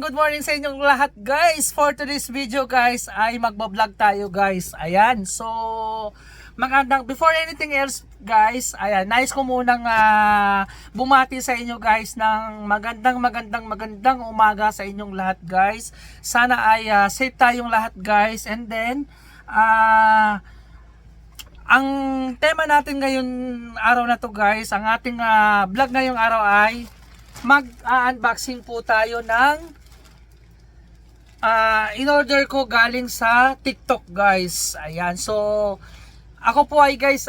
Good morning sa inyong lahat guys. For today's video guys ay magbablog tayo guys. Ayan, so magandang, before anything else guys, ayan, nice ko munang bumati sa inyo guys ng magandang umaga sa inyong lahat guys. Sana ay safe tayong lahat guys. And then ang tema natin ngayon araw na to guys, ang ating vlog ngayong araw ay mag-unboxing po tayo ng in-order ko galing sa TikTok guys. Ayan, so ako po ay guys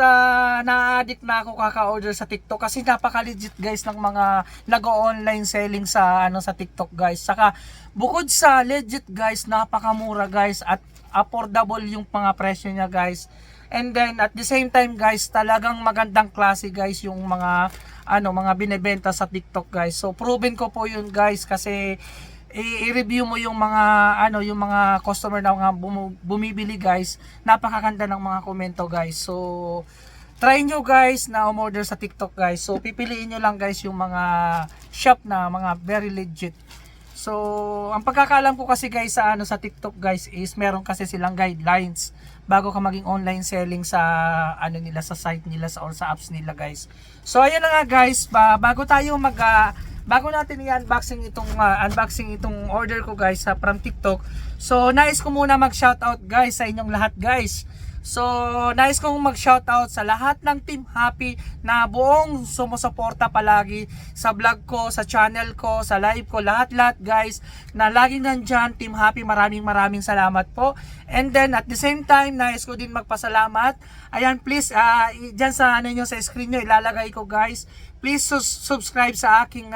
na-addict na ako kaka-order sa TikTok kasi napaka-legit guys ng mga nag-online selling sa sa TikTok guys. Saka bukod sa legit guys, napakamura guys at affordable yung mga presyo niya guys. And then at the same time guys, talagang magandang klase guys yung mga mga binebenta sa TikTok guys. So proven ko po yun guys kasi i-review mo yung mga yung mga customer na mga bumibili guys. Napakaganda ng mga komento guys. So try nyo guys na umorder sa TikTok guys. So pipiliin nyo lang guys yung mga shop na mga very legit. So ang pagkakaalam ko kasi guys sa sa TikTok guys is meron kasi silang guidelines bago ka maging online selling sa nila, sa site nila or sa apps nila guys. So ayun na nga guys, bago natin i-unboxing itong order ko guys from TikTok. So nais ko muna mag-shoutout guys sa inyong lahat guys. So nais kong mag-shoutout sa lahat ng Team Happy na buong sumusuporta palagi sa vlog ko, sa channel ko, sa live ko, lahat guys na laging nandyan. Team Happy, maraming salamat po. And then at the same time, nais ko din magpasalamat. Ayan, please dyan sa nyo sa screen nyo ilalagay ko guys. Please subscribe sa aking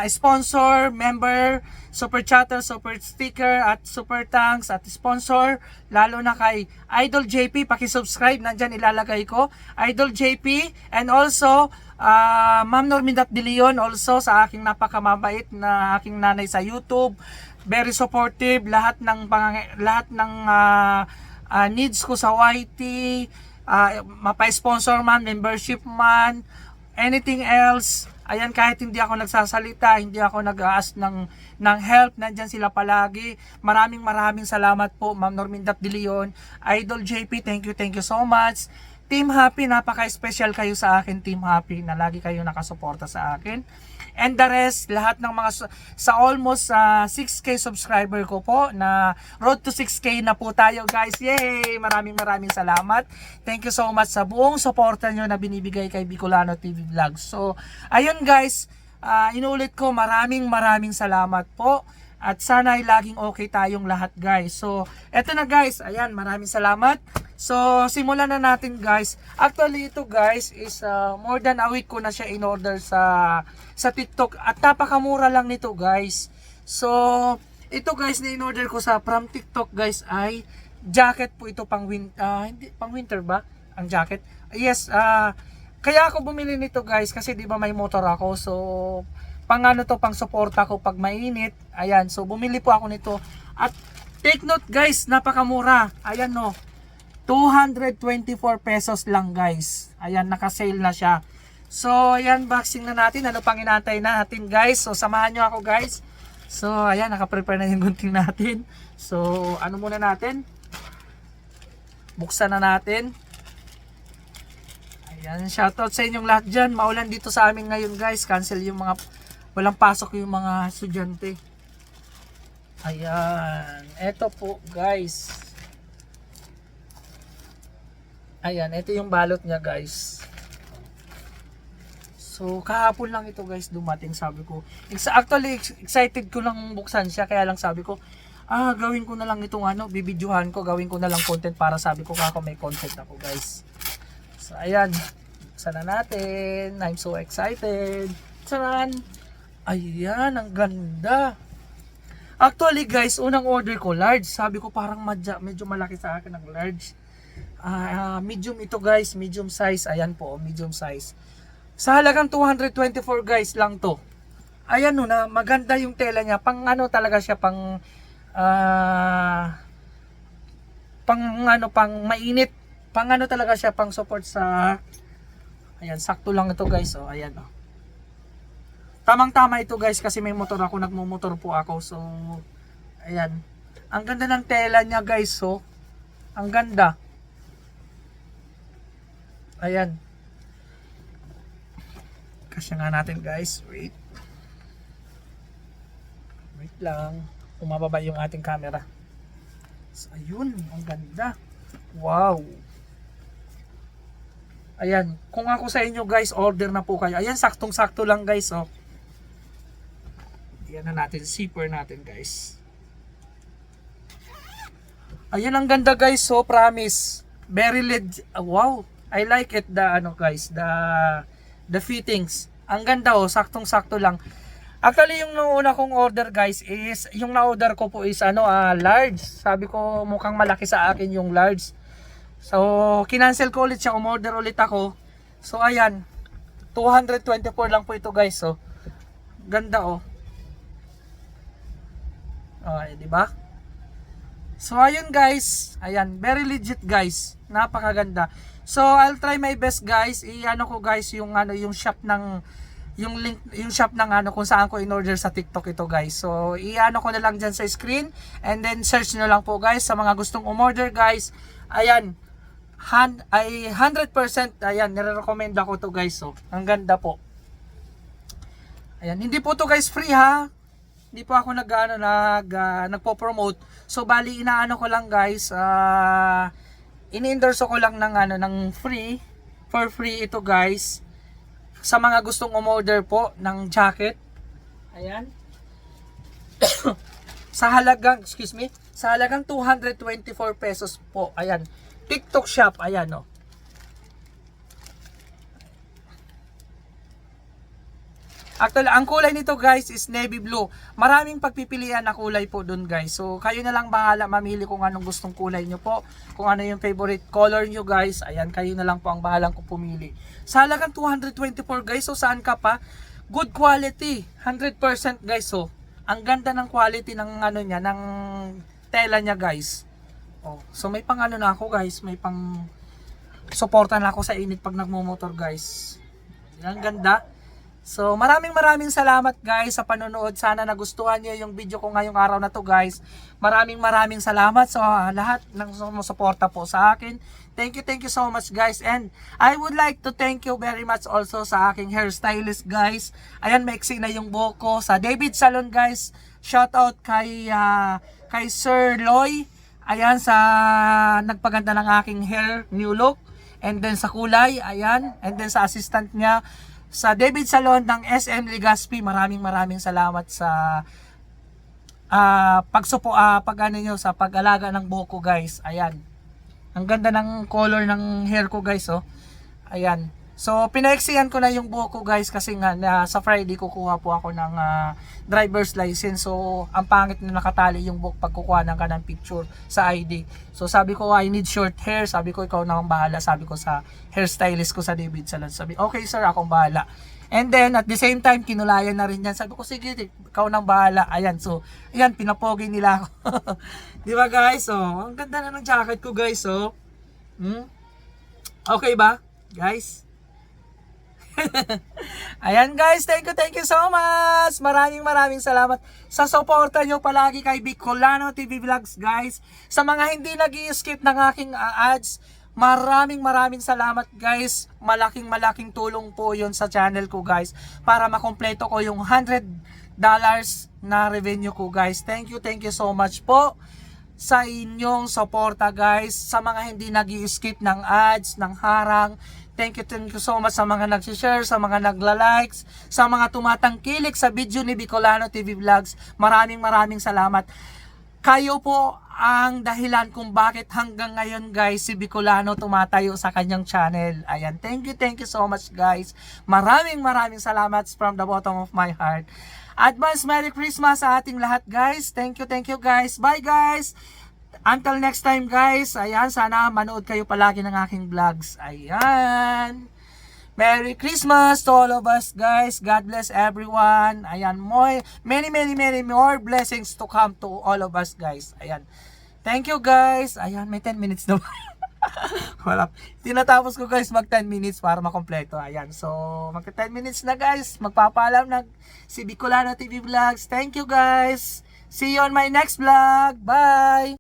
sponsor, member, super chatter, super sticker at super thanks at sponsor, lalo na kay Idol JP. Paki-subscribe, nandyan ilalagay ko Idol JP. And also Ma'am Normindat De Leon, also sa aking napakamabait na aking nanay sa YouTube, very supportive, lahat ng needs ko sa YT, mapa-sponsor man, membership man, anything else. Ayan, kahit hindi ako nagsasalita, hindi ako nag-ask ng help, nandyan sila palagi. Maraming salamat po Ma'am Normindat De Leon, Idol JP, thank you so much. Team Happy, napaka-special kayo sa akin Team Happy, na lagi kayo nakasuporta sa akin. And the rest, lahat ng mga sa almost 6K subscriber ko po, na road to 6K na po tayo guys. Yay! Maraming salamat. Thank you so much sa buong suporta nyo na binibigay kay Bicolano TV Vlogs. So ayun guys, inulit ko, maraming salamat po. At sana ay laging okay tayong lahat guys. So eto na guys, ayan, maraming salamat. So simulan na natin guys. Actually ito guys is more than a week ko na siya in order sa TikTok at napakamura lang nito guys. So ito guys na in order ko from TikTok guys ay jacket po ito, pang winter ba ang jacket? Yes, kaya ako bumili nito guys kasi di ba may motor ako. So pang pang suporta ko pag mainit. Ayan, so bumili po ako nito. At take note guys, napakamura. Ayan no, 224 pesos lang guys. Ayan, naka-sale na siya. So ayan, boxing na natin. Ano pang inaantay natin guys? So samahan nyo ako guys. So ayan, naka-prepare na yung gunting natin. So ano muna natin? Buksan na natin. Ayan, shoutout sa inyong lahat dyan. Maulan dito sa amin ngayon guys. Cancel yung mga, walang pasok yung mga estudyante. Ayan, eto po guys. Ayan, ito yung balot niya guys. So kahapon lang ito guys dumating, sabi ko. Actually excited ko lang buksan siya, kaya lang sabi ko gawin ko na lang itong bibidyohan ko, gawin ko na lang content para sabi ko kako may content ako guys. So ayan, sana natin, I'm so excited. Charan! Ayan, ang ganda. Actually guys, unang order ko large, sabi ko parang medyo malaki sa akin ang large. Medium ito guys, medium size, ayan po, medium size. Sa halagang 224 guys lang to. Ayan no, na maganda yung tela niya, pang talaga siya, pang pang mainit, pang talaga siya, pang support sa, ayan, sakto lang ito guys, oh, ayan oh. Tamang tama ito guys kasi may motor ako, nagmumotor po ako, so ayan, ang ganda ng tela niya guys, so ang ganda, ayan, kasi nga natin guys, wait lang, umababa yung ating camera. So, ayun, ang ganda. Wow. Ayan, kung ako sa inyo guys, order na po kayo. Ayan, saktong-sakto lang guys, oh. Ayan na natin, zipper natin guys. Ayan, ang ganda guys, so promise. Very legit. Wow, I like it, the guys, the fittings. Ang ganda oh, saktong-sakto lang. Actually, yung nauna kong order guys is, yung na-order ko po is large. Sabi ko mukhang malaki sa akin yung large. So, kinancel ko ulit siya, umorder ulit ako. So, ayan, 224 lang po ito guys. So, ganda oh. Okay, di ba? So, ayun guys. Ayan, very legit guys. Napakaganda. So, I'll try my best guys. Ko guys yung yung shop ng link, yung shop ng kung saan ko in-order sa TikTok ito guys. So, ko na lang dyan sa screen and then search nyo lang po guys sa mga gustong umorder guys. Ayan, 100% ayan, nire-recommend ako to guys. So, ang ganda po. Ayan, hindi po to guys free ha. Hindi po ako nagpo-promote. So, bali inaano ko lang guys, ini-endorse ko lang ng free, for free ito guys. Sa mga gustong umorder po ng jacket. Ayan. sa halagang 224 pesos po. Ayan. TikTok shop. Ayan oh. Actually, ang kulay nito guys is navy blue. Maraming pagpipilian na kulay po dun guys. So, kayo na lang bahala mamili kung anong gustong kulay nyo po. Kung ano yung favorite color nyo guys. Ayan, kayo na lang po ang bahalang kung pumili. Sa halagang 224 guys. So, saan ka pa? Good quality. 100% guys. So, ang ganda ng quality ng niya, ng tela niya guys. Oh, so, may pang na ako guys. May pang suporta na ako sa init pag nagmumotor guys. Ang ganda. So, maraming salamat guys sa panonood. Sana nagustuhan niyo yung video ko ngayong araw na to guys. Maraming salamat sa lahat ng sumusuporta po sa akin. Thank you so much guys. And I would like to thank you very much also sa aking hairstylist guys. Ayan, maiksi na yung buhok ko. Sa David Salon guys. Shout out kay Sir Loy. Ayan, sa nagpaganda ng aking hair, new look. And then sa kulay, ayan. And then sa assistant niya, sa David Salon ng SM Legazpi, maraming salamat sa sa pag-alaga ng buhok ko guys. Ayan. Ang ganda ng color ng hair ko guys oh. Ayan. So pinaiksihan ko na yung buhok ko guys kasi nga sa Friday kukuha po ako ng driver's license. So ang pangit na nakatali yung buhok pag kukuha ng kanang picture sa ID. So sabi ko I need short hair. Sabi ko ikaw na ang bahala. Sabi ko sa hairstylist ko sa David Salon. Sabi okay sir, akong bahala. And then at the same time kinulayan na rin yan. Sabi ko sige ikaw nang bahala. Ayan, so ayan, pinapogi nila ako. Di ba guys? So ang ganda na ng jacket ko guys. So okay ba guys? Ayan guys, thank you so much. Maraming salamat sa suporta nyo palagi kay Bicolano TV Vlogs guys. Sa mga hindi nag-i-skip ng aking ads, maraming salamat guys. Malaking tulong po yun sa channel ko guys para makompleto ko yung $100 na revenue ko guys. Thank you so much po sa inyong suporta guys. Sa mga hindi nag-i-skip ng ads, ng harang, thank you so much sa mga nag-share, sa mga nagla-likes, sa mga tumatangkilik sa video ni Bicolano TV Vlogs. Maraming salamat. Kayo po ang dahilan kung bakit hanggang ngayon guys si Bicolano tumatayo sa kanyang channel. Ayan, thank you so much guys. Maraming salamat from the bottom of my heart. Advance Merry Christmas sa ating lahat guys. Thank you guys. Bye guys. Until next time guys. Ayan, sana manood kayo palagi ng aking vlogs. Ayan. Merry Christmas to all of us guys. God bless everyone. Ayan, many more blessings to come to all of us guys. Ayan. Thank you guys. Ayan, may 10 minutes na ba? Wala. Tinatapos ko guys mag 10 minutes para makompleto. Ayan. So, mag 10 minutes na guys. Magpapaalam na si Bicolano TV Vlogs. Thank you guys. See you on my next vlog. Bye.